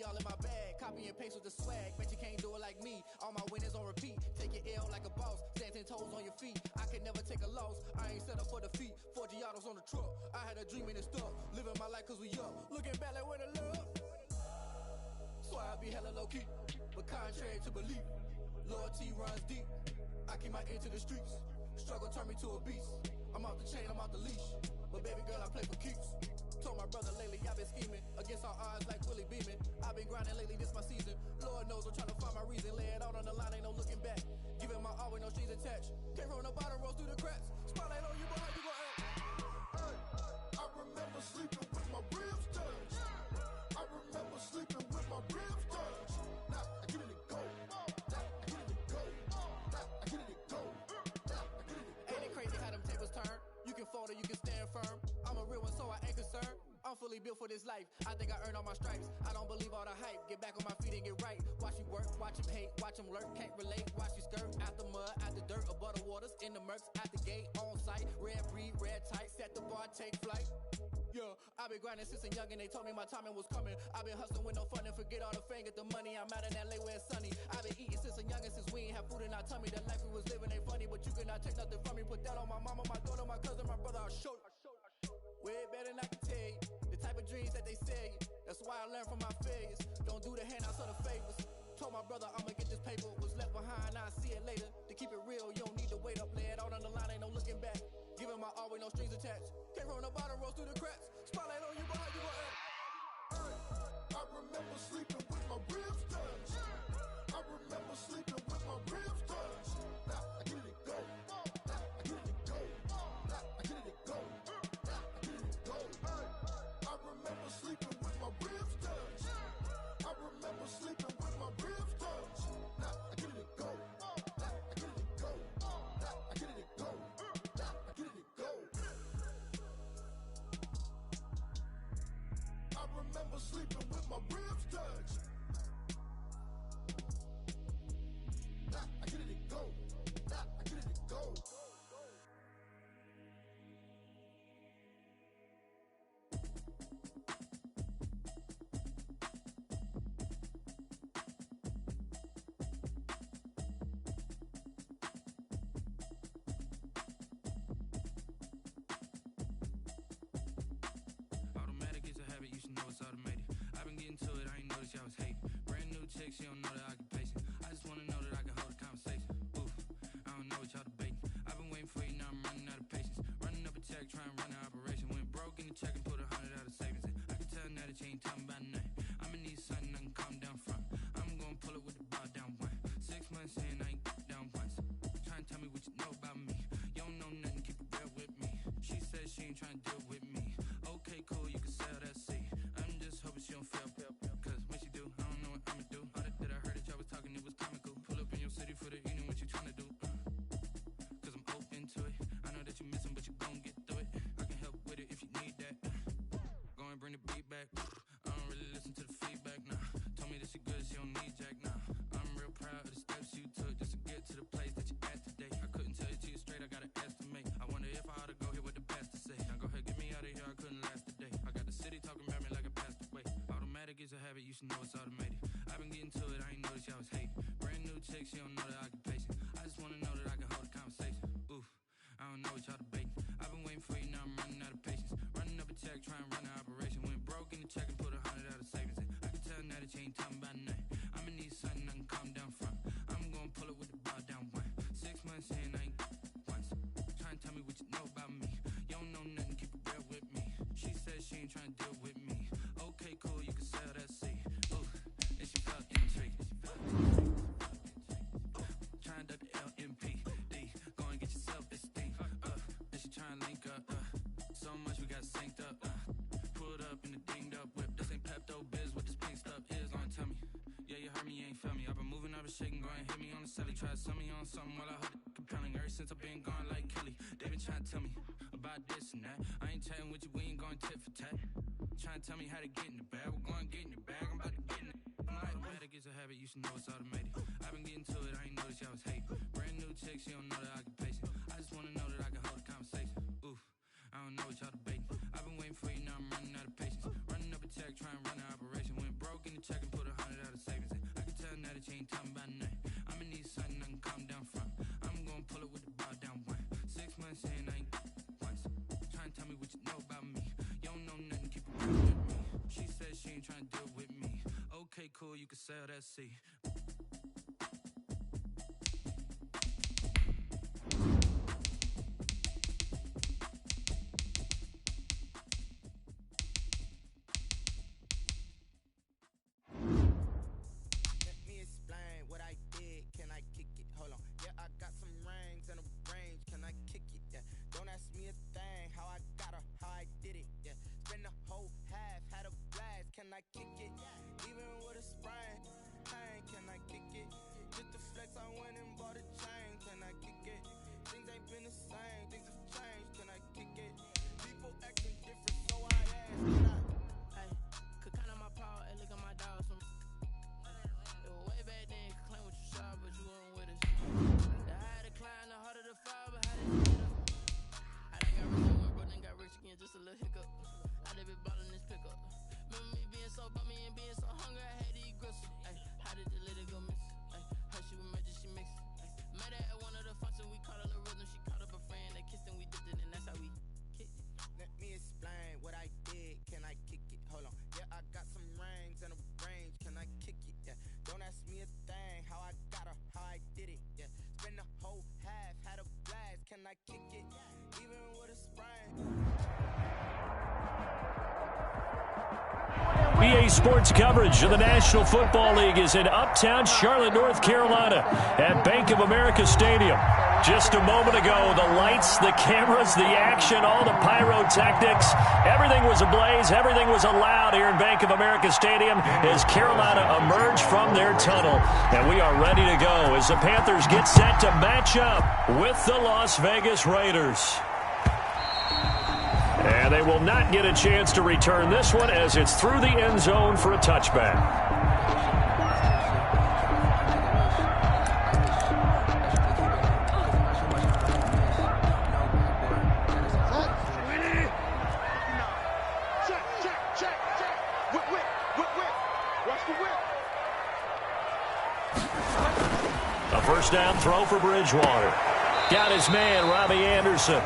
all in my bag. Copy and paste with the swag. Bet you can't do it like me. All my winners on repeat. Take your L like a boss. Stand 10 toes on your feet. I can never take a loss. I ain't set up for defeat. 4 Giottos on the truck. I had a dream and it's stuck. Living my life cause we up. Looking back like where the love. Swear I be hella low key. But contrary to belief, loyalty runs deep. I keep my ear to the streets. Struggle turned me to a beast. I'm off the chain, I'm off the leash. But baby girl, I play for keeps. Told my brother lately, I've been scheming against all odds like Willie Beeman. I've been grinding lately, this my season. Lord knows I'm trying to find my reason. Lay it out on the line, ain't no looking back. Giving my all with no strings attached. Can't roll no bottom, roll through the cracks. Spotlight on you, but how you gon' act? I remember sleeping with my ribs touched. I remember sleeping with my ribs touched. Now I get it go. Now I get it go. Now I get it go. Now I get it go. Ain't it crazy how them tables turn? You can fold or you can stand firm. I'm a real one, so I ain't concerned. I'm fully built for this life. I think I earned all my stripes. I don't believe all the hype. Get back on my feet and get right. Watch you work, watch him hate, watch him lurk. Can't relate, watch you skirt. Out the mud, out the dirt, above the waters, in the murks, out the gate, on site. Red breed, red tight, set the bar, take flight. Yeah, I've been grinding since a young and they told me my timing was coming. I've been hustling with no fun and forget all the fame, get the money. I'm out in LA where it's sunny. I've been eating since a young and since we ain't have food in our tummy. The life we was living ain't funny, but you cannot take nothing from me. Put that on my mama, my daughter, my cousin, my brother, I'll show you. Way better than I can tell you. The type of dreams that they sell you. That's why I learned from my failures. Don't do the handouts or the favors. Told my brother I'ma get this paper. Was left behind, I'll see it later. To keep it real, you don't need to wait up. Lay it out on the line, ain't no looking back. Giving my all with no strings attached. Can't roll no bottom, roll through the cracks. Spotlight on you, but how you gon' act? I remember sleeping with my ribs touched. I remember sleeping with my ribs touched. Now I get it go. Now I get it go. Now I get it go. Now I get it go. I remember sleeping with my ribs touched. I remember sleeping with my ribs touched. Now I get it go. Now I get it go. Now I get it go. Now I get it go. I remember sleeping with my ribs touched. Now I get it go. Now I get it go. Automatic is a habit, you should know it's automated. I've been getting to it, I ain't noticed y'all was hating. Brand new chick, she don't know the occupation. I just wanna know that I can hold a conversation. Oof, I don't know what y'all debating. I've been waiting for you, now I'm running out of patience. Running up a check, trying to run an operation. Went broke in the check and put 100 out of savings in. I can tell now that you ain't talking about nothing. I'ma need something I can calm down from. I'm gonna pull it with the bar down one. 6 months in, I ain't down once. Trying to tell me what you know about me. You don't know nothing, keep it real with me. She said she ain't trying to deal with me. Okay, cool, you can sell that seat. I'm just hoping she don't fail. Cause when she do, I don't know what I'ma do. All that I heard that y'all was talking, it was comical. Pull up in your city for the evening, what you tryna do? Cause I'm open to it. I know that you missing, but you gon' get through it. I can help with it if you need that. Go and bring the beat back. I don't really listen to the feedback, nah. Told me that she good, she don't need jack, nah. I'm real proud of the steps you took just to get to the place that you at today. I couldn't tell it to you straight, I gotta estimate. I wonder if I ought to go here with the best to say. Now go ahead, get me out of here, I couldn't last a day. I got the city talking about me like I passed away. Automatic is a habit, you should know it's automated. I've been getting to it, I ain't noticed y'all was hating. Brand new chick, she don't know the occupation. I just wanna know that I can hold a conversation. Oof, I don't know what y'all debating. I've been waiting for you, now I'm running out of patience. Running up a check, trying to run an operation. Went broke in the check and put 100 out of savings in. I can tell now that you ain't talking about nothing. I'ma need something I can calm down from. I'm gonna pull it with the bar down one. 6 months in, I ain't once. Trying to tell me what you know about me. You don't know nothing, keep it real with me. She said she ain't trying to deal with me. Okay, cool, you can sell that seat. Ooh, and she felt intrigued. Trying to duck the LMPD. Go and get your self-esteem. And she trying to link up. So much we got synced up. Pulled up in the dinged up whip. This ain't Pepto-Biz, what this pink stuff is. Long tell me. Yeah, you heard me, you ain't felt me. I've been moving, I've been shaking, go and hit me on the celly. Try to sell me on something while I heard it compelling. Ever since I've been gone like Kelly, they been trying to tell me about this and that. I ain't chatting with you, we ain't going tit for tat. Trying to tell me how to get in the bag. We're going to get in the bag, I'm about to get in it. Automatic is a habit, you should know it's automated. I've been getting to it, I ain't noticed y'all was hating. Brand new chick, she don't know the occupation. I just wanna know that I can hold a conversation. Oof, I don't know what y'all debating. I've been waiting for you, now I'm running out of patience. Running up a check, trying to run an operation. Went broke in the check and put cool, you can sail that sea. EA Sports coverage of the National Football League is in uptown Charlotte, North Carolina at Bank of America Stadium. Just a moment ago, the lights, the cameras, the action, all the pyrotechnics, everything was ablaze, everything was allowed here in Bank of America Stadium as Carolina emerged from their tunnel. And we are ready to go as the Panthers get set to match up with the Las Vegas Raiders. And they will not get a chance to return this one as it's through the end zone for a touchback. A first down throw for Bridgewater. Got his man, Robbie Anderson.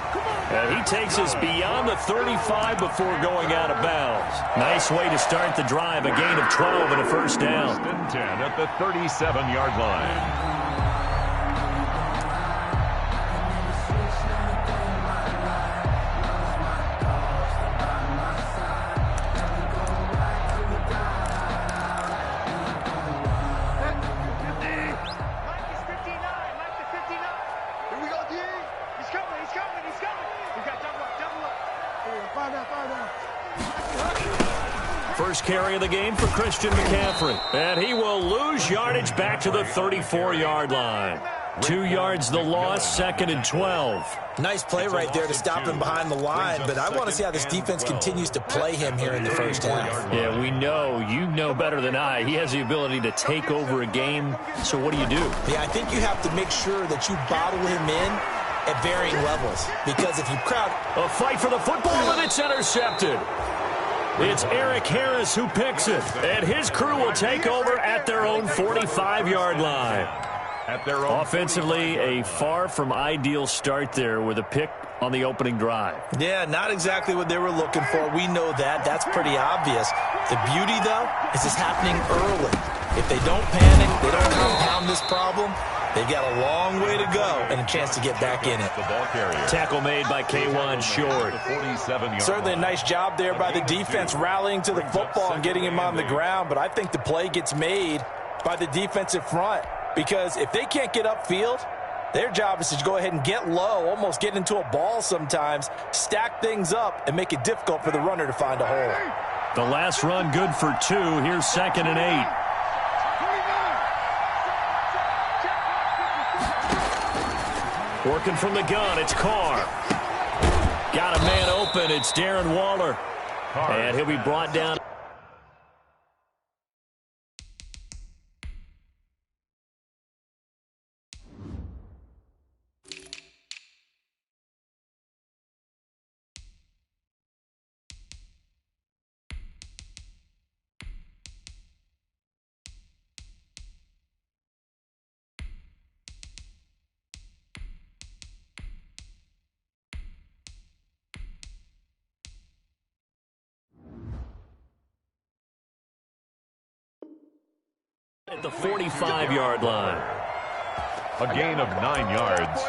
And he takes us beyond the 35 before going out of bounds. Nice way to start the drive. A gain of 12 and a first down. 10 at the 37-yard line. First carry of the game for Christian McCaffrey. And he will lose yardage back to the 34-yard line. 2 yards the loss, 2nd and 12. Nice play right there to stop him behind the line, but I want to see how this defense continues to play him here in the first half. Yeah, we know. You know better than I. He has the ability to take over a game, so what do you do? Yeah, I think you have to make sure that you bottle him in at varying levels, because if you crowd... A fight for the football, and it's intercepted. It's Eric Harris who picks it, and his crew will take over at their own 45-yard line. Offensively, a far from ideal start there with a pick on the opening drive. Yeah, not exactly what they were looking for. We know that. That's pretty obvious. The beauty, though, is it's happening early. If they don't panic, they don't compound this problem, they got a long way to go and a chance to get back in it. Tackle made by K'Wan Short. Certainly a nice job there by the defense rallying to the football and getting him on the ground, but I think the play gets made by the defensive front, because if they can't get upfield, their job is to go ahead and get low, almost get into a ball sometimes, stack things up, and make it difficult for the runner to find a hole. The last run good for 2. Here's 2nd and 8. Working from the gun, it's Carr. Got a man open, it's Darren Waller. And he'll be brought down. the 45-yard line. A gain of 9 yards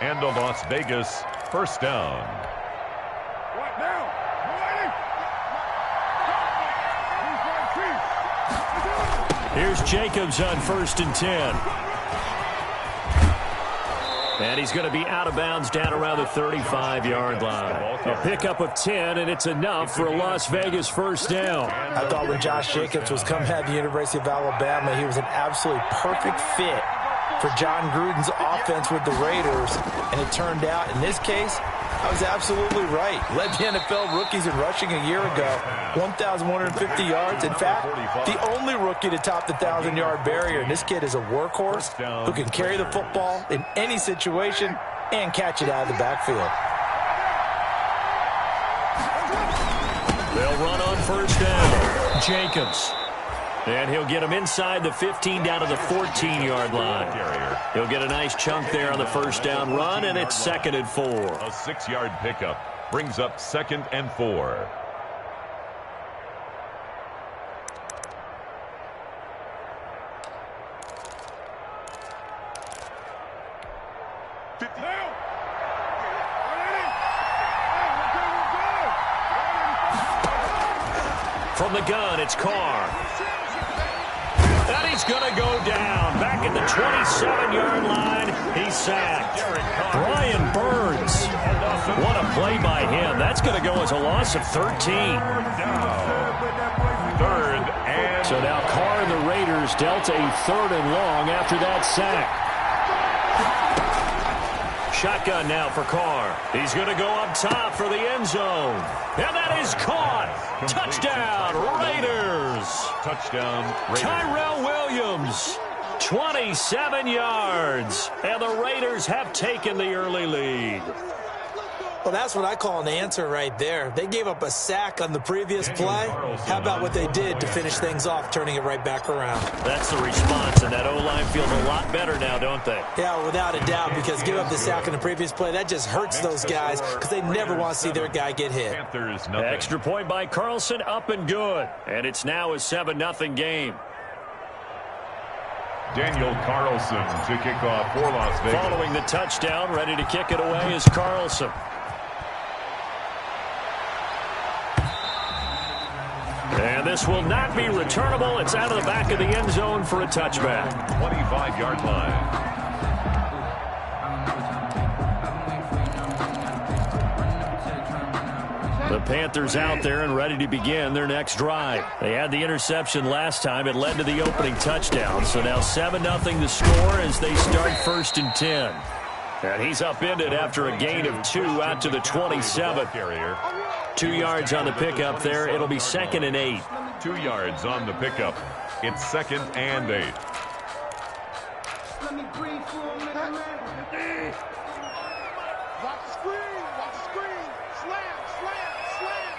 and a Las Vegas first down. Here's Jacobs on 1st and 10. And he's going to be out of bounds down around the 35-yard line. A pickup of 10, and it's enough for a Las Vegas first down. I thought when Josh Jacobs was coming out of the University of Alabama, he was an absolutely perfect fit for John Gruden's offense with the Raiders. And it turned out, in this case, I was absolutely right. Led the NFL rookies in rushing a year ago, 1,150 yards. In fact, the only rookie to top the 1,000-yard barrier. And this kid is a workhorse who can carry the football in any situation and catch it out of the backfield. They'll run on first down. Jacobs. And he'll get him inside the 15 down to the 14-yard line. He'll get a nice chunk there on the first down run, and it's 2nd and 4. A 6-yard pickup brings up 2nd and 4. From the gun, it's Carr. And he's going to go down. Back at the 27-yard line, he's sacked. Brian Burns. What a play by him. That's going to go as a loss of 13. 3rd and... So now Carr and the Raiders dealt a 3rd and long after that sack. Shotgun now for Carr. He's going to go up top for the end zone. And that is caught. Touchdown, Raiders. Touchdown, Raiders. Tyrell Williams, 27 yards. And the Raiders have taken the early lead. Well, that's what I call an answer right there. They gave up a sack on the previous play. How about what they did to finish things off, turning it right back around? That's the response, and that O-line feels a lot better now, don't they? Yeah, without a doubt, because give up the sack on the previous play, that just hurts those guys because they never want to see their guy get hit. Extra point by Carlson, up and good. And it's now a 7-0 game. Daniel Carlson to kick off for Las Vegas. Following the touchdown, ready to kick it away is Carlson. And this will not be returnable. It's out of the back of the end zone for a touchback. 25-yard line. The Panthers out there and ready to begin their next drive. They had the interception last time. It led to the opening touchdown. So now 7-0 the score as they start 1st and 10. And he's upended after a gain of 2 out to the 27. 2 yards on the pickup there. It'll be 2nd and 8. 2 yards on the pickup. It's 2nd and 8. Let me breathe for a minute, man. Watch the screen. Watch the screen. Slam, slam, slam.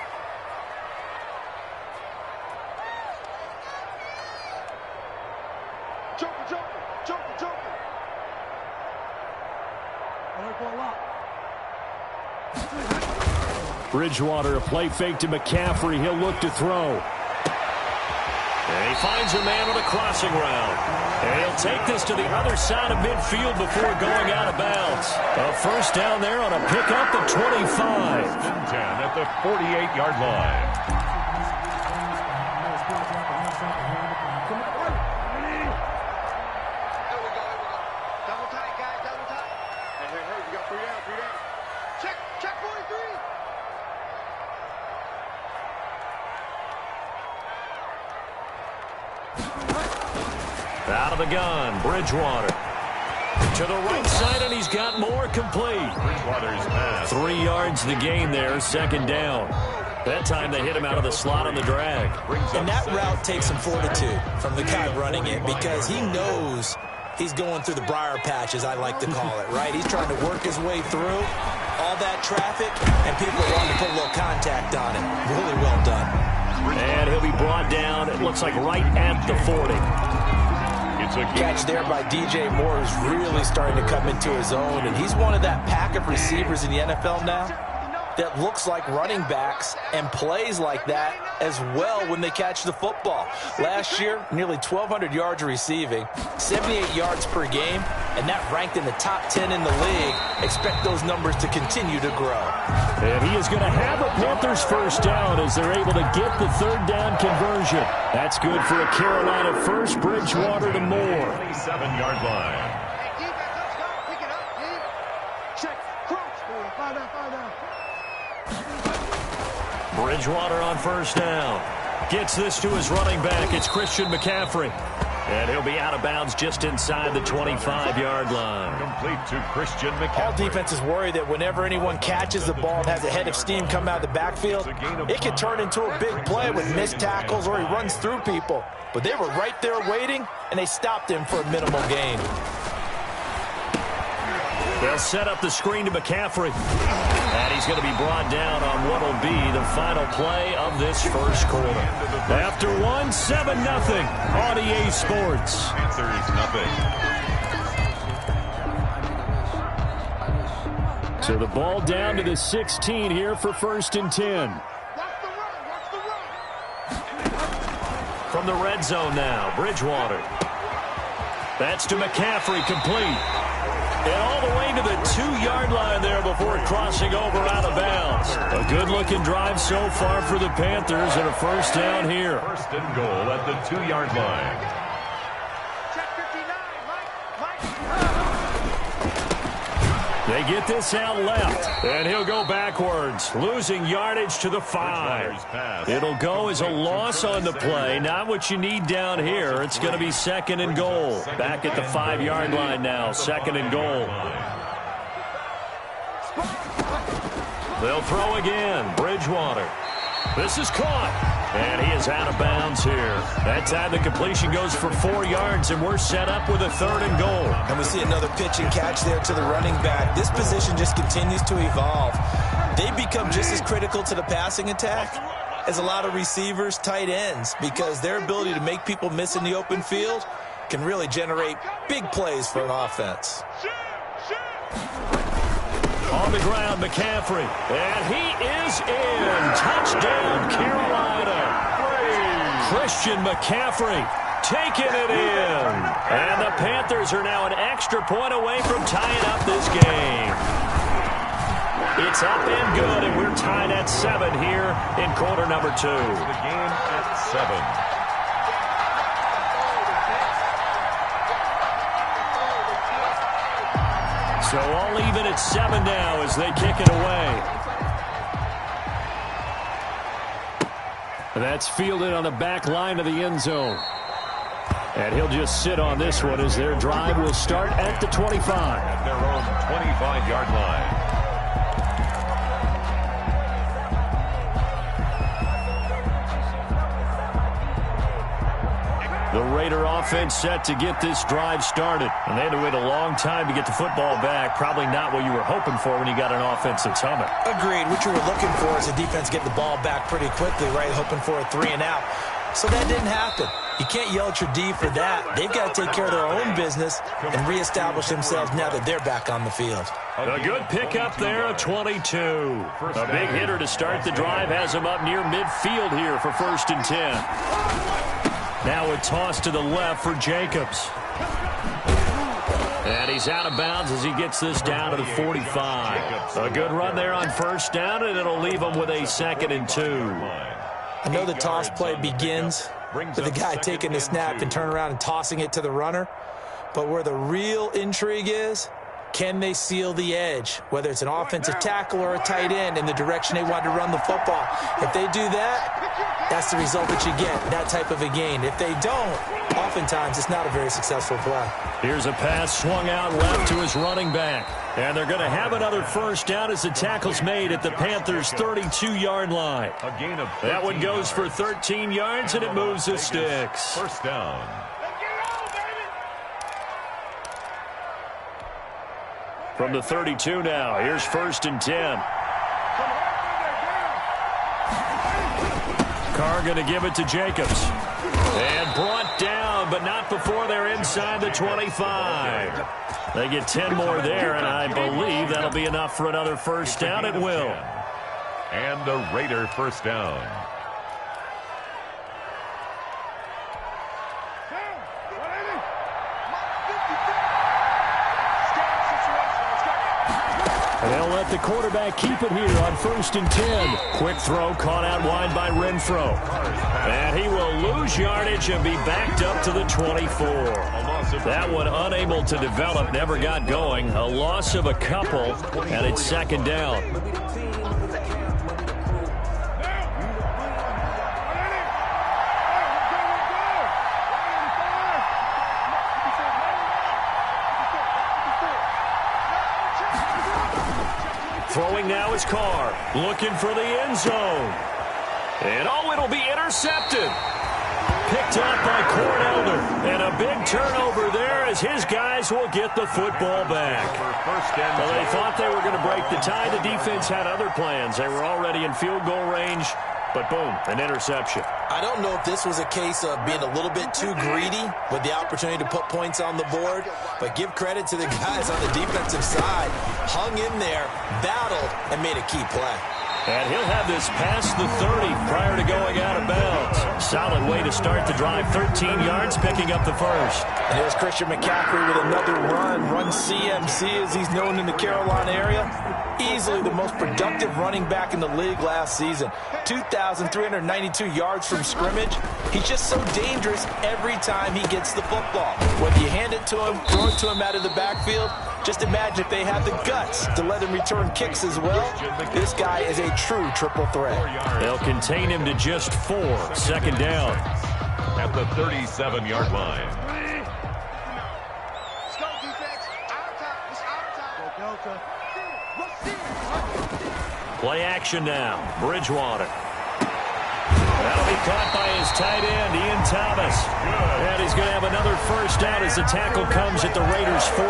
Joker, joker, joker, joker. I like ball up. Bridgewater, a play fake to McCaffrey. He'll look to throw. And he finds a man on a crossing route. And he'll take this to the other side of midfield before going out of bounds. A first down there on a pickup of 25. 10 at the 48-yard line. Double tight, guys, double tight. Hey, you got 3 down, 3 down. Check 43. Out of the gun, Bridgewater. To the right side, and he's got more complete. Bridgewater's pass. 3 yards the gain there, 2nd down. That time they hit him out of the slot on the drag. And that route takes some fortitude from the guy running it because he knows he's going through the briar patch, as I like to call it, right? He's trying to work his way through all that traffic, and people want to put a little contact on it. Really well done. And he'll be brought down, it looks like right at the 40. It's a Catch there by DJ Moore, who's really starting to come into his own, and he's one of that pack of receivers in the NFL now that looks like running backs and plays like that as well when they catch the football. Last year, nearly 1,200 yards receiving, 78 yards per game, and that ranked in the top 10 in the league. Expect those numbers to continue to grow. And he is going to have a Panthers first down as they're able to get the third down conversion. That's good for a Carolina first. Bridgewater to Moore. 27-yard line. Bridgewater on first down. Gets this to his running back. It's Christian McCaffrey. And he'll be out of bounds just inside the 25-yard line. Complete to Christian McCaffrey. All defenses worry that whenever anyone catches the ball and has a head of steam come out of the backfield, it can turn into a big play with missed tackles or he runs through people. But they were right there waiting, and they stopped him for a minimal gain. They'll set up the screen to McCaffrey. And he's going to be brought down on what will be the final play of this first quarter. After 1, 7-0 on EA Sports. Panthers nothing. So the ball down to the 16 here for 1st and 10. From the red zone now, Bridgewater. That's to McCaffrey, complete. And all the way to the 2-yard line there before crossing over out of bounds. A good-looking drive so far for the Panthers and a first down here. First and goal at the 2-yard line. They get this out left, and he'll go backwards, losing yardage to the 5. It'll go as a loss on the play. Not what you need down here. It's going to be 2nd and goal. Back at the 5-yard line now, 2nd and goal. They'll throw again. Bridgewater. This is caught. And he is out of bounds here. That time the completion goes for 4 yards, and we're set up with a 3rd and goal. And we see another pitch and catch there to the running back. This position just continues to evolve. They become just as critical to the passing attack as a lot of receivers, tight ends, because their ability to make people miss in the open field can really generate big plays for an offense. On the ground, McCaffrey. And he is in. Touchdown, Carolina. Christian McCaffrey taking it in. And the Panthers are now an extra point away from tying up this game. It's up and good, and we're tied at 7 here in quarter number 2. The game at 7. So all even at 7 now as they kick it away. That's fielded on the back line of the end zone. And he'll just sit on this one as their drive will start at the 25. At their own 25-yard line. The Raider offense set to get this drive started. And they had to wait a long time to get the football back. Probably not what you were hoping for when you got an offense that's humming. Agreed. What you were looking for is a defense get the ball back pretty quickly, right? Hoping for a 3 and out. So that didn't happen. You can't yell at your D for that. They've got to take care of their own business and reestablish themselves now that they're back on the field. A good pickup there, a 22. A big hitter to start the drive has him up near midfield here for 1st and 10. Now a toss to the left for Jacobs. And he's out of bounds as he gets this down to the 45. A good run there on first down, and it'll leave him with a 2nd and 2. I know the toss play begins with the guy taking the snap and turning around and tossing it to the runner. But where the real intrigue is, can they seal the edge, whether it's an offensive tackle or a tight end, in the direction they want to run the football? If they do that, that's the result that you get, that type of a gain. If they don't, oftentimes it's not a very successful play. Here's a pass swung out left to his running back. And they're going to have another first down as the tackle's made at the Panthers' 32-yard line. A gain of that one goes for 13 yards, and it moves the sticks. First down. From the 32 now, here's 1st and 10. Carr going to give it to Jacobs. And brought down, but not before they're inside the 25. They get 10 more there, and I believe that'll be enough for another first down. It will. And a Raider first down. And they'll let the quarterback keep it here on 1st and 10. Quick throw caught out wide by Renfro. And he will lose yardage and be backed up to the 24. That one unable to develop, never got going. A loss of a couple, and it's 2nd down. Throwing now is Carr, looking for the end zone. And it'll be intercepted. Picked up by Cornelder. And a big turnover there as his guys will get the football back. Well, they thought they were going to break the tie. The defense had other plans. They were already in field goal range. But boom, an interception. I don't know if this was a case of being a little bit too greedy with the opportunity to put points on the board, but give credit to the guys on the defensive side. Hung in there, battled, and made a key play. And he'll have this past the 30 prior to going out of bounds. Solid way to start the drive. 13 yards, picking up the first. And here's Christian McCaffrey with another run CMC as he's known in the Carolina area. Easily the most productive running back in the league last season. 2,392 yards from scrimmage. He's just so dangerous every time he gets the football. Whether you hand it to him, throw it to him out of the backfield, just imagine if they have the guts to let him return kicks as well. This guy is a true triple threat. They'll contain him to just 4. 2nd down. At the 37-yard line. Let's go, defense. Out of time. It's out of time. Go, Delta. Play action now. Bridgewater. That'll be caught by his tight end, Ian Thomas. And he's going to have another first down as the tackle comes at the Raiders' 43.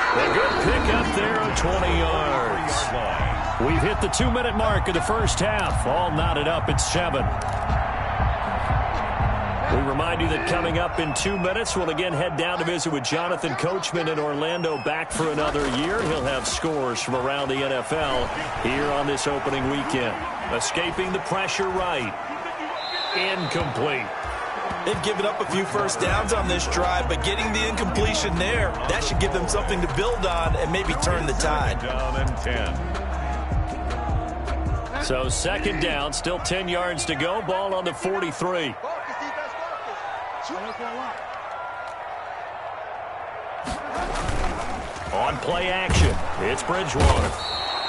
A good pickup there of 20 yards. We've hit the 2-minute mark of the first half. All knotted up at 7. We remind you that coming up in 2 minutes, we'll again head down to visit with Jonathan Coachman in Orlando, back for another year. He'll have scores from around the NFL here on this opening weekend. Escaping the pressure right. Incomplete. They've given up a few first downs on this drive, but getting the incompletion there, that should give them something to build on and maybe turn the tide. Down and 10. So 2nd down, still 10 yards to go. Ball on the 43. On play action, it's Bridgewater.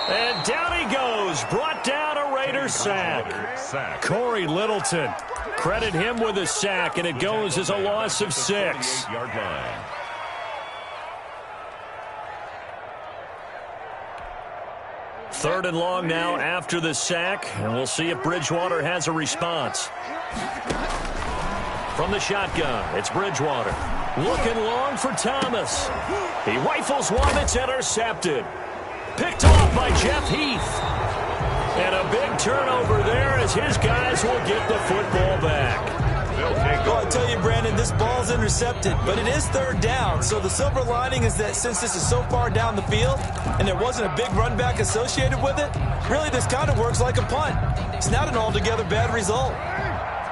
And down he goes, brought down a Raiders sack. Corey Littleton, credit him with a sack, and it goes as a loss of 6. 28-yard line. Third and long now after the sack, and we'll see if Bridgewater has a response. From the shotgun, it's Bridgewater. Looking long for Thomas. He rifles one that's intercepted. Picked off by Jeff Heath. And a big turnover there as his guys will get the football back. Well, I tell you, Brandon, this ball's intercepted, but it is 3rd down. So the silver lining is that since this is so far down the field and there wasn't a big run back associated with it, really this kind of works like a punt. It's not an altogether bad result.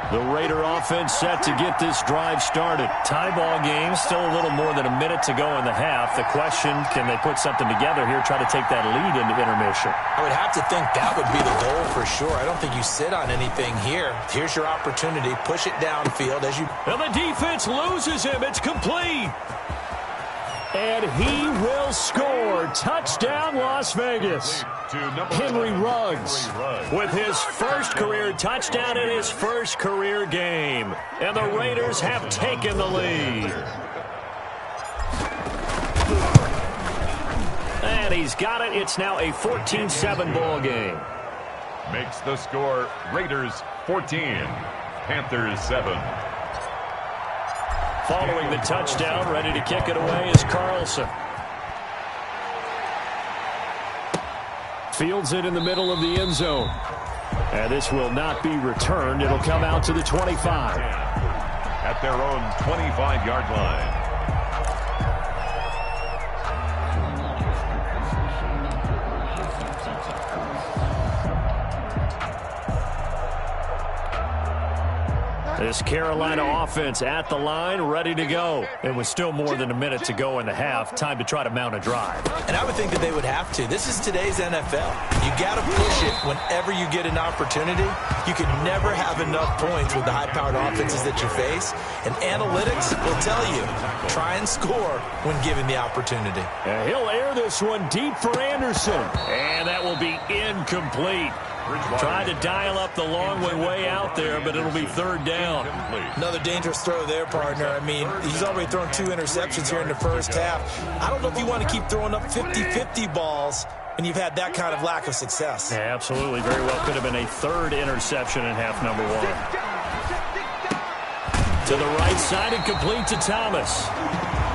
The Raider offense set to get this drive started. Tie ball game, still a little more than a minute to go in the half. The question, can they put something together here, try to take that lead into intermission? I would have to think that would be the goal for sure. I don't think you sit on anything here. Here's your opportunity. Push it downfield as you... And the defense loses him. It's complete. And he will score. Touchdown, Las Vegas. Henry Ruggs with his first career touchdown in his first career game. And the Raiders have taken the lead. And he's got it. It's now a 14-7 ball game. Makes the score Raiders 14, Panthers 7. Following the touchdown, ready to kick it away is Carlson. Fields it in the middle of the end zone. And this will not be returned. It'll come out to the 25. At their own 25-yard line. This Carolina offense at the line, ready to go. And with still more than a minute to go in the half, time to try to mount a drive. And I would think that they would have to. This is today's NFL. You got to push it whenever you get an opportunity. You can never have enough points with the high-powered offenses that you face. And analytics will tell you, try and score when given the opportunity. And he'll air this one deep for Anderson. And that will be incomplete. Tried to dial up the long way out there, but it'll be third down. Another dangerous throw there, partner. I mean, he's already thrown 2 interceptions here in the first half. I don't know if you want to keep throwing up 50-50 balls when you've had that kind of lack of success. Yeah, absolutely. Very well could have been a third interception in half number 1. To the right side and complete to Thomas.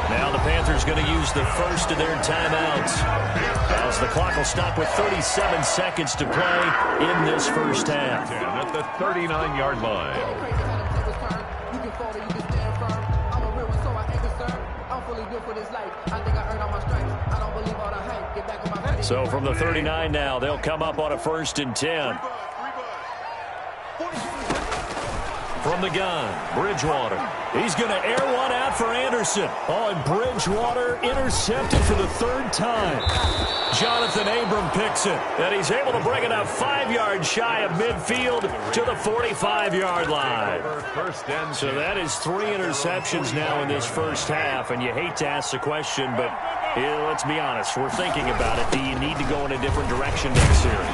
Now the Panthers going to use the first of their timeouts, as the clock will stop with 37 seconds to play in this first half. At the 39-yard line. You can fall or you can stand firm. I'm a real one, so I ain't concerned. I'm fully built for this life. I think I earned all my stripes. I don't believe all the hype. Get back on my feet. So from the 39 now, they'll come up on a 1st and 10. From the gun, Bridgewater. He's going to air one out for Anderson. Oh, and Bridgewater intercepted for the 3rd time. Jonathan Abram picks it, and he's able to bring it up 5 yards shy of midfield to the 45-yard line. So that is 3 interceptions now in this first half, and you hate to ask the question, but let's be honest, we're thinking about it. Do you need to go in a different direction next year?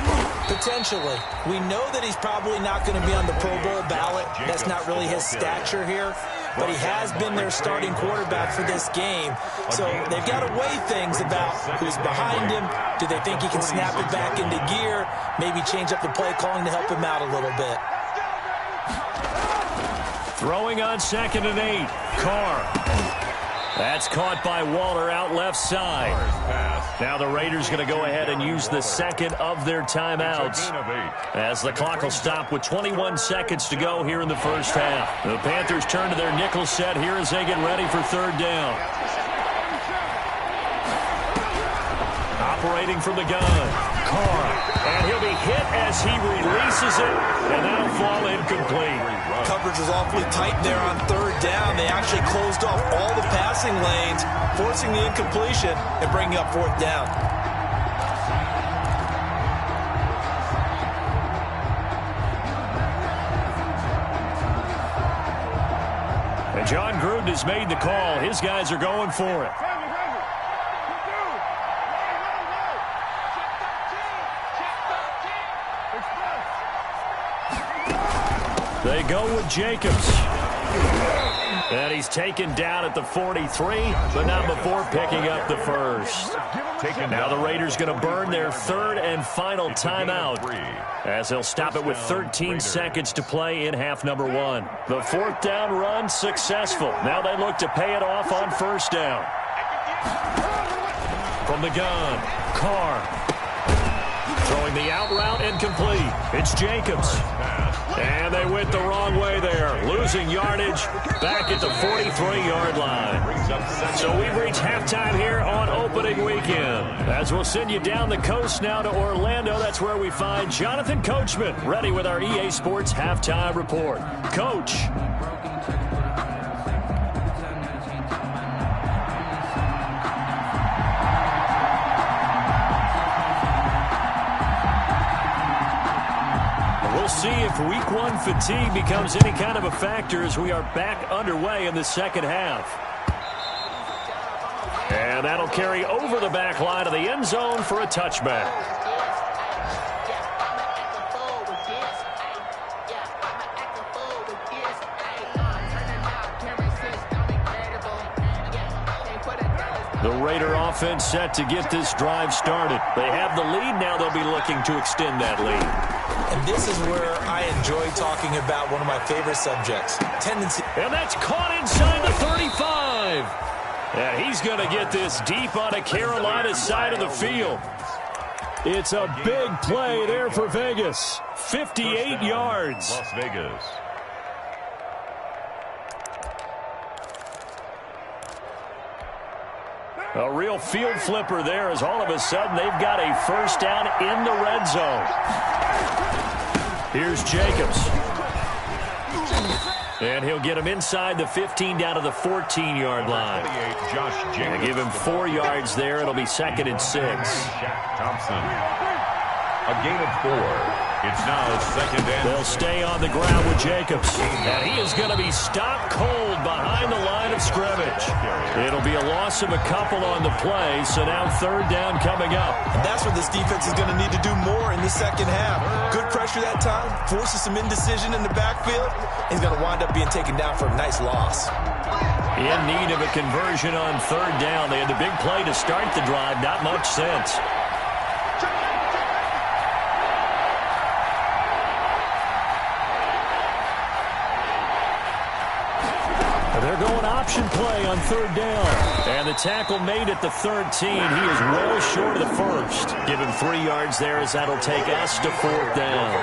Potentially. We know that he's probably not going to be on the Pro Bowl ballot. That's not really his stature here. But he has been their starting quarterback for this game. So they've got to weigh things about who's behind him. Do they think he can snap it back into gear? Maybe change up the play calling to help him out a little bit. Throwing on 2nd and 8. Carr. That's caught by Waller out left side. Now the Raiders going to go ahead and use the second of their timeouts, as the clock will stop with 21 seconds to go here in the first half. The Panthers turn to their nickel set here as they get ready for 3rd down. Operating from the gun, Carr, and he'll be hit as he releases it, and that'll fall incomplete. Coverage was awfully tight there on 3rd down. They actually closed off all the passing lanes, forcing the incompletion and bringing up 4th down. And John Gruden has made the call. His guys are going for it. They go with Jacobs. And he's taken down at the 43, but not before picking up the first. Now the Raiders going to burn their 3rd and final timeout, as they'll stop it with 13 seconds to play in half number 1. The 4th down run successful. Now they look to pay it off on 1st down. From the gun, Carr. Throwing the out route incomplete. It's Jacobs. And they went the wrong way there, losing yardage back at the 43-yard line. So we've reached halftime here on opening weekend, as we'll send you down the coast now to Orlando. That's where we find Jonathan Coachman, ready with our EA Sports halftime report. Coach. See if week 1 fatigue becomes any kind of a factor as we are back underway in the second half. And that'll carry over the back line of the end zone for a touchback. The Raider offense set to get this drive started. They have the lead. Now they'll be looking to extend that lead. And this is where I enjoy talking about one of my favorite subjects, tendency. And that's caught inside the 35. And he's going to get this deep on a Carolina side of the field. It's a big play there for Vegas. 58 yards. Las Vegas. A real field flipper there, as all of a sudden they've got a 1st down in the red zone. Here's Jacobs. And he'll get him inside the 15 down to the 14-yard line. And give him 4 yards there. It'll be 2nd and 6. Thompson. A gain of 4. It's now 2nd and... They'll stay on the ground with Jacobs. And he is going to be stopped cold behind the line of scrimmage. It'll be a loss of a couple on the play, so now 3rd down coming up. And that's what this defense is going to need to do more in the second half. Good pressure that time, forces some indecision in the backfield. He's going to wind up being taken down for a nice loss. In need of a conversion on 3rd down. They had the big play to start the drive, not much sense. They're going option play on 3rd down. And the tackle made at the 13. He is well short of the 1st. Give him 3 yards there as that'll take us to 4th down.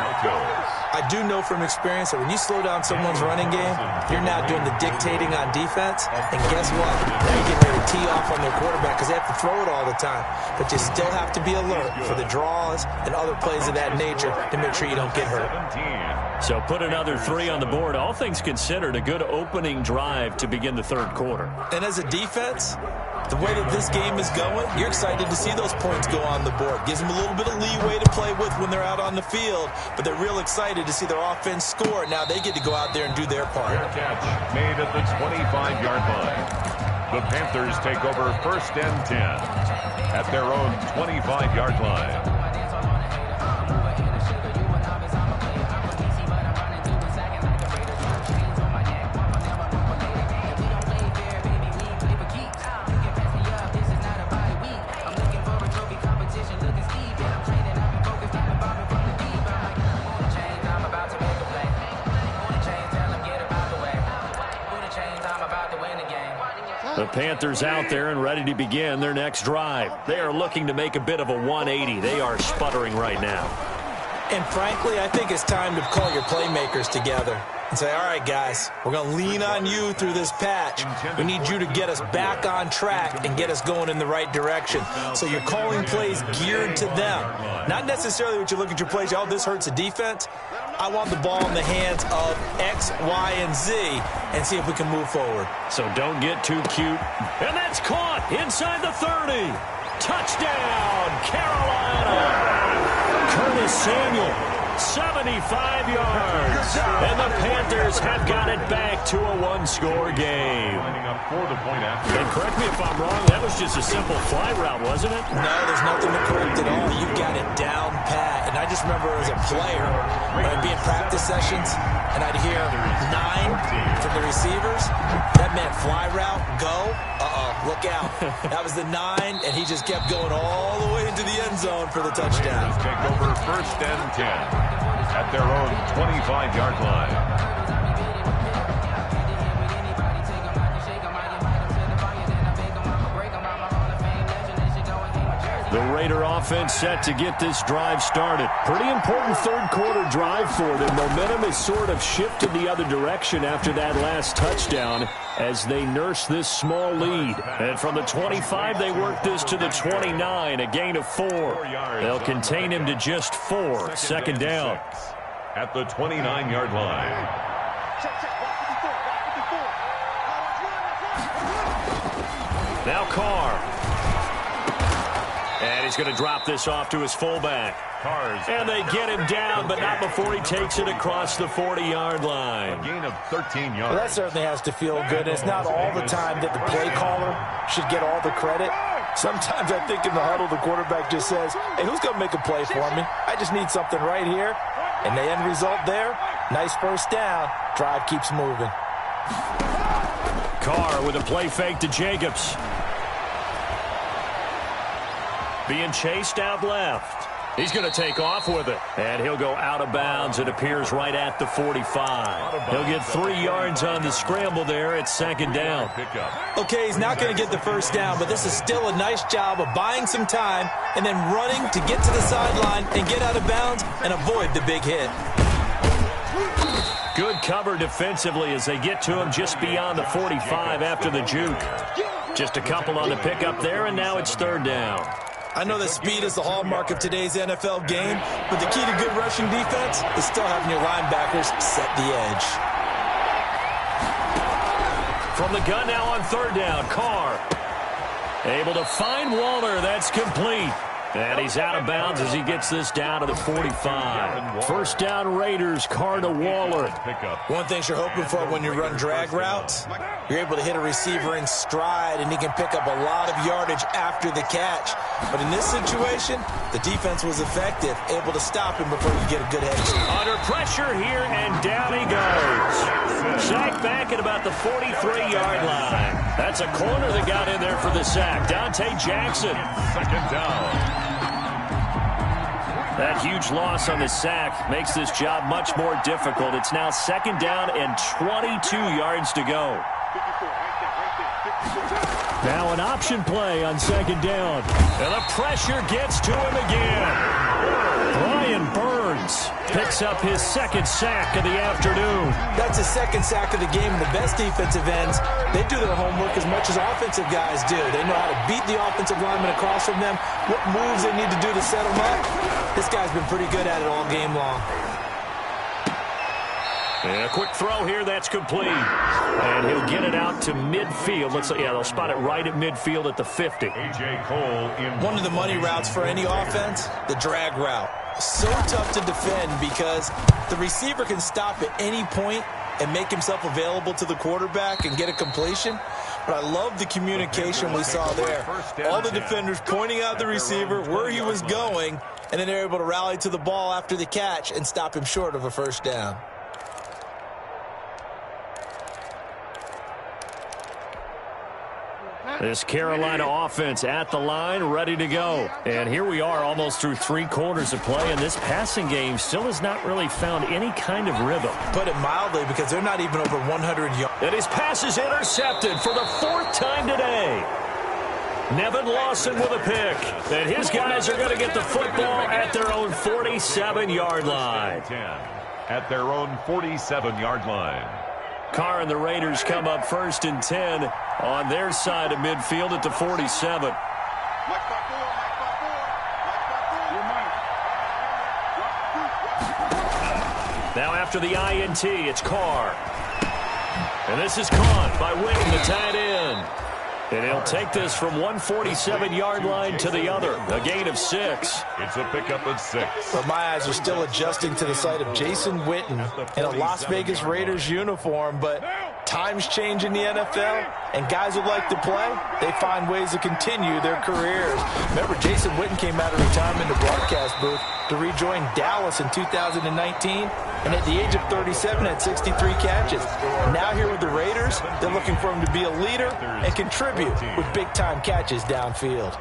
I do know from experience that when you slow down someone's running game, you're now doing the dictating on defense. And guess what? Now you're getting ready to tee off on their quarterback because they have to throw it all the time. But you still have to be alert for the draws and other plays of that nature to make sure you don't get hurt. So put another 3 on the board. All things considered, a good opening drive to begin the 3rd quarter. And as a defense, the way that this game is going, you're excited to see those points go on the board. Gives them a little bit of leeway to play with when they're out on the field, but they're real excited to see their offense score. Now they get to go out there and do their part. Catch made at the 25-yard line. The Panthers take over 1st and 10 at their own 25-yard line. The Panthers out there and ready to begin their next drive. They are looking to make a bit of a 180. They are sputtering right now. And frankly, I think it's time to call your playmakers together and say, all right, guys, we're going to lean on you through this patch. We need you to get us back on track and get us going in the right direction. So you're calling plays geared to them. Not necessarily what you look at your plays, oh, this hurts the defense. I want the ball in the hands of X, Y, and Z and see if we can move forward. So don't get too cute. And that's caught inside the 30. Touchdown, Carolina. Curtis Samuel, 75 yards. And the Panthers have got it back to a one-score game. And correct me if I'm wrong, that was just a simple fly route, wasn't it? No, there's nothing to correct at all. You got it down pat. And I just remember as a player, when I'd be in practice sessions, and I'd hear 9 from the receivers, that meant fly route, go, look out. That was the 9, and he just kept going all the way into the end zone for the touchdown. Take over 1st and 10 at their own 25-yard line. The Raider offense set to get this drive started. Pretty important 3rd quarter drive for them. Momentum has sort of shifted the other direction after that last touchdown as they nurse this small lead. And from the 25, they work this to the 29, a gain of 4. They'll contain him to just 4, 2nd down. At the 29-yard line. Now Carr. And he's going to drop this off to his fullback. And they get him down, but not before he takes it across the 40-yard line. A gain of 13 yards. Well, that certainly has to feel good. It's not all the time that the play caller should get all the credit. Sometimes I think in the huddle, the quarterback just says, hey, who's going to make a play for me? I just need something right here. And the end result there, nice 1st down. Drive keeps moving. Carr with a play fake to Jacobs. Being chased out left. He's going to take off with it. And he'll go out of bounds. It appears right at the 45. He'll get 3 yards on the scramble there at 2nd down. Okay, he's not going to get the 1st down, but this is still a nice job of buying some time and then running to get to the sideline and get out of bounds and avoid the big hit. Good cover defensively as they get to him just beyond the 45 after the juke. Just a couple on the pickup there, and now it's 3rd down. I know that speed is the hallmark of today's NFL game, but the key to good rushing defense is still having your linebackers set the edge. From the gun now on third down. Carr able to find Waller. That's complete. And he's out of bounds as he gets this down to the 45. First down Raiders, Carr to Waller. One thing you're hoping for when you run drag routes, you're able to hit a receiver in stride, and he can pick up a lot of yardage after the catch. But in this situation, the defense was effective, able to stop him before you get a good head start. Under pressure here, and down he goes. Sack back at about the 43-yard line. That's a corner that got in there for the sack. Dante Jackson. Second down. That huge loss on the sack makes this job much more difficult. It's now second down and 22 yards to go. Now an option play on second down. And the pressure gets to him again. Brian Burns picks up his second sack of the afternoon. That's his second sack of the game. The best defensive ends, they do their homework as much as offensive guys do. They know how to beat the offensive lineman across from them, what moves they need to do to set them up. This guy's been pretty good at it all game long. And a quick throw here, that's complete. And he'll get it out to midfield. Looks like, yeah, they'll spot it right at midfield at the 50. A.J. Cole in one of the money routes for any offense, the drag route. So tough to defend because the receiver can stop at any point and make himself available to the quarterback and get a completion. But I love the communication we saw there. All the defenders pointing out the receiver, where he was going, and then they're able to rally to the ball after the catch and stop him short of a first down. This Carolina offense at the line, ready to go. And here we are almost through 3 quarters of play, and this passing game still has not really found any kind of rhythm. Put it mildly, because they're not even over 100 yards. And his pass is intercepted for the 4th time today. Nevin Lawson with a pick. And his guys are going to get the football at their own 47-yard line. At their own 47-yard line. Carr and the Raiders come up 1st and 10 on their side of midfield at the 47. Now after the INT, it's Carr. And this is caught by Witten, the tight end. And he'll take this from one 47-yard line to the other. A gain of 6. It's a pickup of 6. But my eyes are still adjusting to the sight of Jason Witten in a Las Vegas Raiders uniform. But times change in the NFL, and guys who like to play, they find ways to continue their careers. Remember, Jason Witten came out of retirement in the broadcast booth to rejoin Dallas in 2019. And at the age of 37, had 63 catches. Now here with the Raiders, they're looking for him to be a leader and contribute with big-time catches downfield.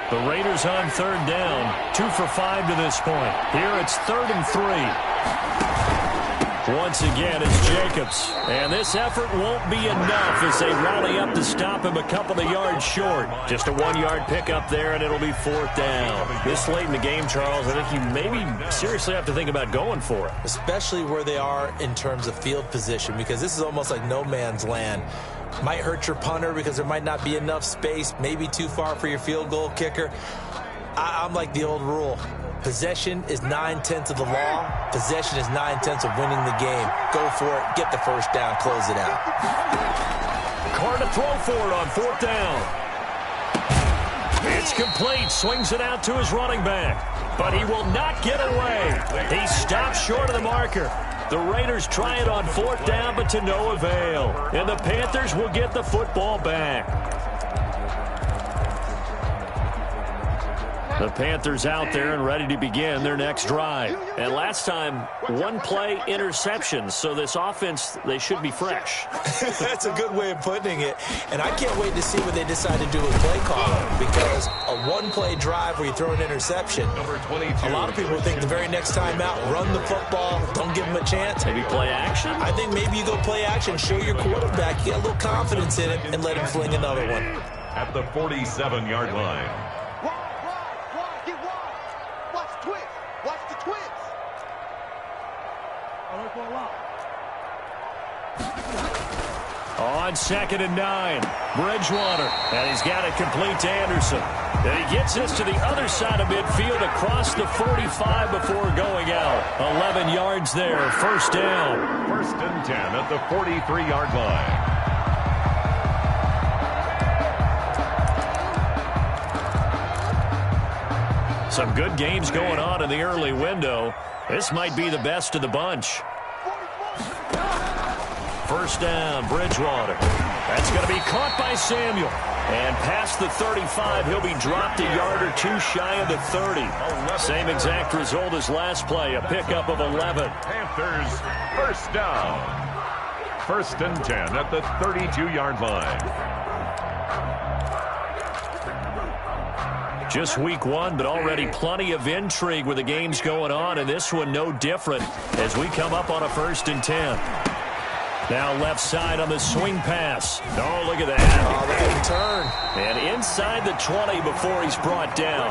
The Raiders on 3rd down, 2 for 5 to this point. Here it's 3rd and 3. Once again, it's Jacobs. And this effort won't be enough as they rally up to stop him a couple of yards short. Just a 1-yard pickup there, and it'll be 4th down. This late in the game, Charles, I think you maybe seriously have to think about going for it. Especially where they are in terms of field position, because this is almost like no man's land. Might hurt your punter because there might not be enough space, maybe too far for your field goal kicker. I'm like the old rule. Possession is 9/10 of the law. Possession is 9/10 of winning the game. Go for it. Get the first down. Close it out. Carr to throw for it on 4th down. It's complete. Swings it out to his running back. But he will not get away. He stops short of the marker. The Raiders try it on 4th down, but to no avail. And the Panthers will get the football back. The Panthers out there and ready to begin their next drive. And last time, 1-play interception. So this offense, they should be fresh. That's a good way of putting it. And I can't wait to see what they decide to do with play calling. Because a 1-play drive where you throw an interception, a lot of people think the very next time out, run the football, don't give them a chance. Maybe play action? I think maybe you go play action, show your quarterback, get a little confidence in it, and let him fling another one. At the 47-yard line. On 2nd and 9, Bridgewater. And he's got it complete to Anderson. And he gets this to the other side of midfield across the 45 before going out. 11 yards there, 1st down. 1st and 10 at the 43-yard line. Some good games going on in the early window. This might be the best of the bunch. 1st down, Bridgewater. That's going to be caught by Samuel. And past the 35, he'll be dropped a yard or two shy of the 30. Same exact result as last play, a pickup of 11. Panthers, 1st down. 1st and 10 at the 32-yard line. Just week 1, but already plenty of intrigue with the games going on, and this one no different as we come up on a 1st and 10. Now left side on the swing pass. Oh, look at that. Oh, look at him turn. And inside the 20 before he's brought down.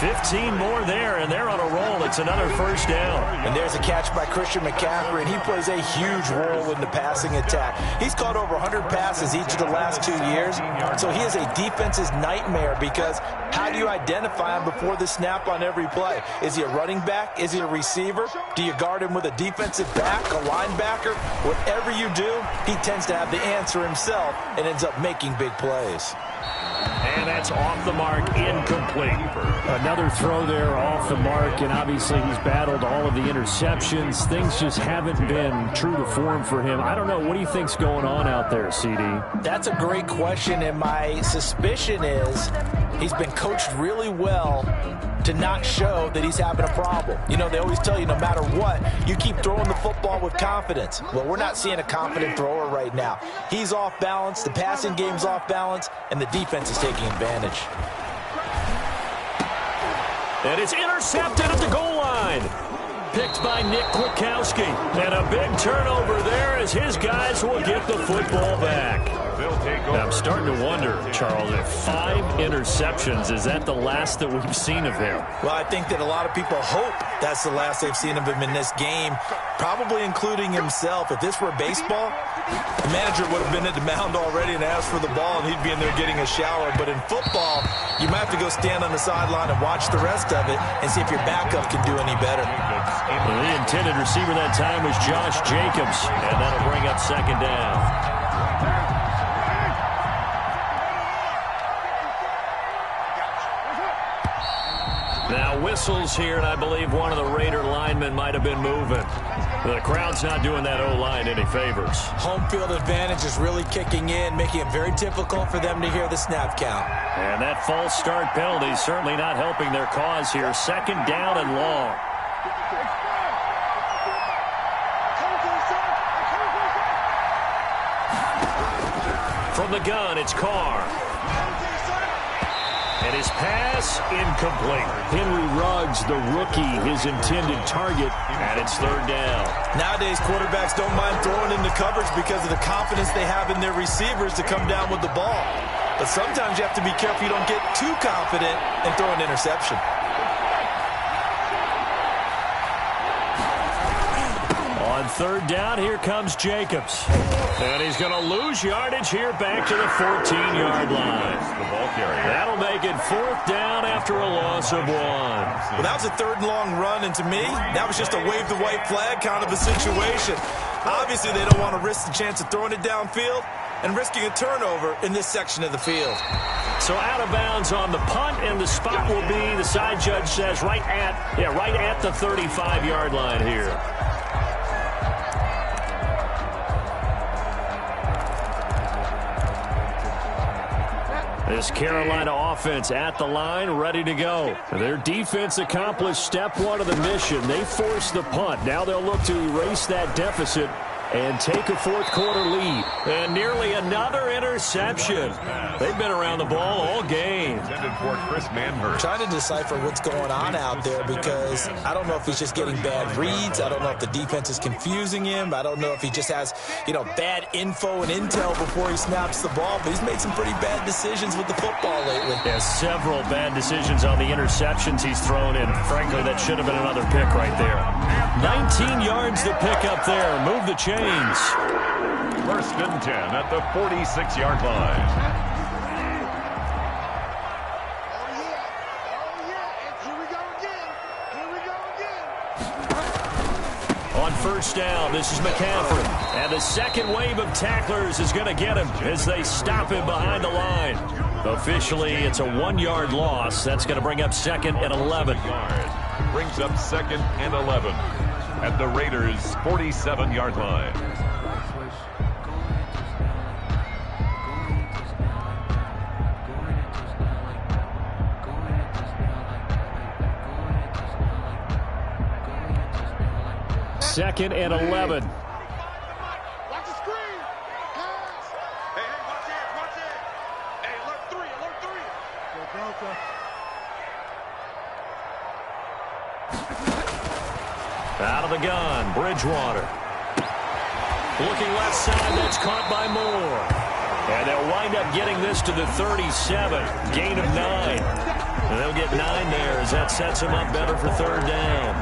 15 more there, and they're on a roll. It's another 1st down. And there's a catch by Christian McCaffrey, and he plays a huge role in the passing attack. He's caught over 100 passes each of the last 2 years, so he is a defense's nightmare because how do you identify him before the snap on every play? Is he a running back? Is he a receiver? Do you guard him with a defensive back, a linebacker? Whatever you do, he tends to have the answer himself and ends up making big plays. And that's off the mark, incomplete. Another throw there off the mark, and obviously he's battled all of the interceptions. Things just haven't been true to form for him. I don't know. What do you think's going on out there, CD? That's a great question, and my suspicion is he's been coached really well to not show that he's having a problem. You know, they always tell you no matter what, you keep throwing the football with confidence. Well, we're not seeing a confident thrower right now. He's off balance, the passing game's off balance, and the defense is taking advantage. And it's intercepted at the goal line. Picked by Nick Kwiatkowski. And a big turnover there as his guys will get the football back. Now, I'm starting to wonder, Charles, if 5 interceptions, is that the last that we've seen of him? Well, I think that a lot of people hope that's the last they've seen of him in this game, probably including himself. If this were baseball, the manager would have been at the mound already and asked for the ball, and he'd be in there getting a shower. But in football, you might have to go stand on the sideline and watch the rest of it and see if your backup can do any better. Well, the intended receiver that time was Josh Jacobs, and that'll bring up 2nd down. Now whistles here, and I believe one of the Raider linemen might have been moving. The crowd's not doing that O-line any favors. Home field advantage is really kicking in, making it very difficult for them to hear the snap count. And that false start penalty is certainly not helping their cause here. 2nd down and long. From the gun, it's Carr. And his pass, incomplete. Henry Ruggs, the rookie, his intended target, and it's 3rd down. Nowadays, quarterbacks don't mind throwing into coverage because of the confidence they have in their receivers to come down with the ball. But sometimes you have to be careful you don't get too confident and throw an interception. On 3rd down, here comes Jacobs. And he's going to lose yardage here back to the 14-yard line. That'll make it 4th down after a loss of 1. Well, that was a 3rd and long run, and to me, that was just a wave the white flag kind of a situation. Obviously, they don't want to risk the chance of throwing it downfield and risking a turnover in this section of the field. So out of bounds on the punt, and the spot will be, the side judge says, right at the 35-yard line here. This Carolina offense at the line, ready to go. Their defense accomplished step 1 of the mission. They forced the punt. Now they'll look to erase that deficit and take a 4th quarter lead. And nearly another interception. They've been around the ball all game. Trying to decipher what's going on out there because I don't know if he's just getting bad reads. I don't know if the defense is confusing him. I don't know if he just has, bad info and intel before he snaps the ball. But he's made some pretty bad decisions with the football lately. Yeah, several bad decisions on the interceptions he's thrown in. Frankly, that should have been another pick right there. 19 yards to pick up there. Move the chains. First and 10 at the 46-yard line. On first down, this is McCaffrey. And the second wave of tacklers is going to get him as they stop him behind the line. Officially, it's a 1-yard loss. That's going to bring up second and 11. Brings up second and 11 at the Raiders' 47-yard line. Second and 11. Watch the screen. Hey, watch it. Hey, alert 3. Go Delta. Out of the gun, Bridgewater. Looking left side, that's caught by Moore. And they'll wind up getting this to the 37. Gain of 9. And they'll get 9 there as that sets them up better for third down.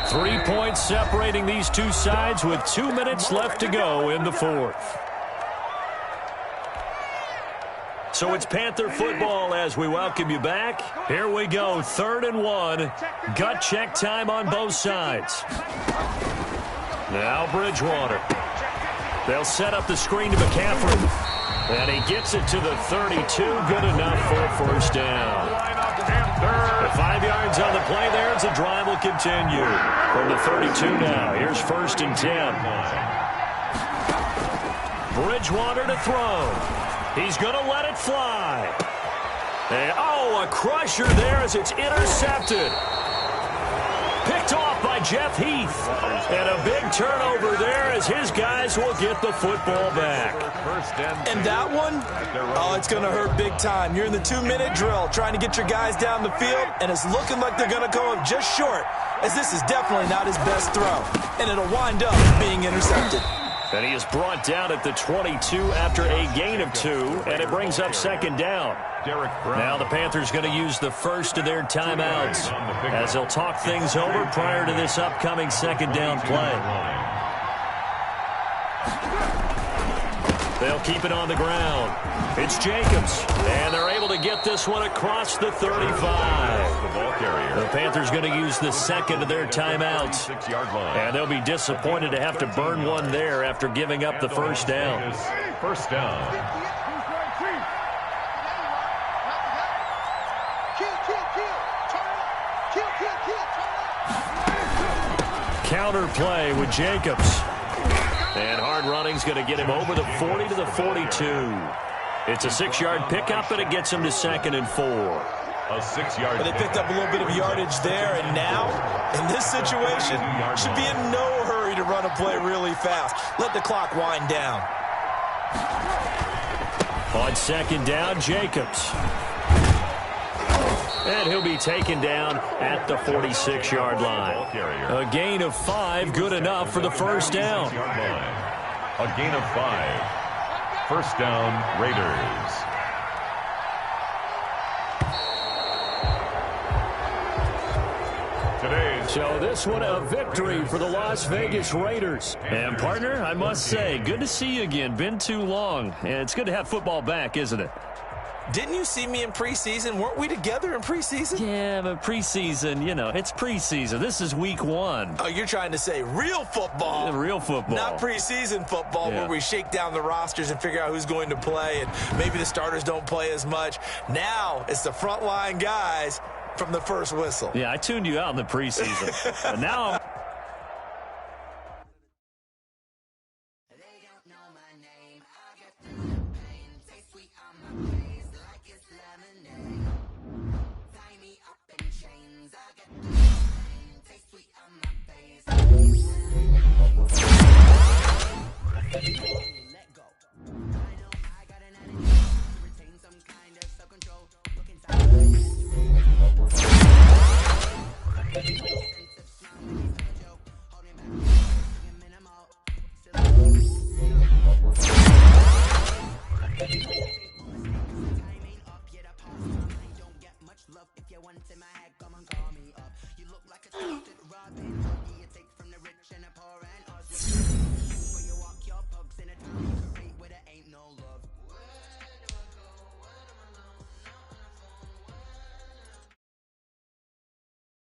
3 points separating these two sides with 2 minutes left to go in the fourth. So it's Panther football as we welcome you back. Here we go, 3rd and 1. Gut check time on both sides. Now Bridgewater. They'll set up the screen to McCaffrey. And he gets it to the 32. Good enough for a first down. The 5 yards on the play there as the drive will continue. From the 32 now, here's 1st and 10. Bridgewater to throw. He's going to let it fly. And, a crusher there as it's intercepted. Picked off by Jeff Heath. And a big turnover there as his guys will get the football back. And that one, it's going to hurt big time. You're in the 2-minute drill trying to get your guys down the field, and it's looking like they're going to go up just short, as this is definitely not his best throw. And it'll wind up being intercepted. And he is brought down at the 22 after a gain of 2, and it brings up second down. Now the Panthers going to use the first of their timeouts as they'll talk things over prior to this upcoming second down play. They'll keep it on the ground. It's Jacobs, and they're able to get this one across the 35. The Panthers going to use the second of their timeouts, and they'll be disappointed to have to burn one there after giving up the first down. First down. Counter play with Jacobs. And hard running's going to get him over the 40 to the 42. It's a 6-yard pickup, and it gets him to 2nd and 4. A 6-yard. They picked up a little bit of yardage there, and now, in this situation, should be in no hurry to run a play really fast. Let the clock wind down. On second down, Jacobs. And he'll be taken down at the 46-yard line. A gain of 5, good enough for the first down. A gain of 5. First down, Raiders. So this one a victory for the Las Vegas Raiders. And partner, I must say, good to see you again. Been too long. And it's good to have football back, isn't it? Didn't you see me in preseason? Weren't we together in preseason? Yeah, but preseason, it's preseason. This is week 1. Oh, you're trying to say real football. Real football. Not preseason football where we shake down the rosters and figure out who's going to play, and maybe the starters don't play as much. Now it's the frontline guys from the first whistle. Yeah, I tuned you out in the preseason. But now I'm... If you want to my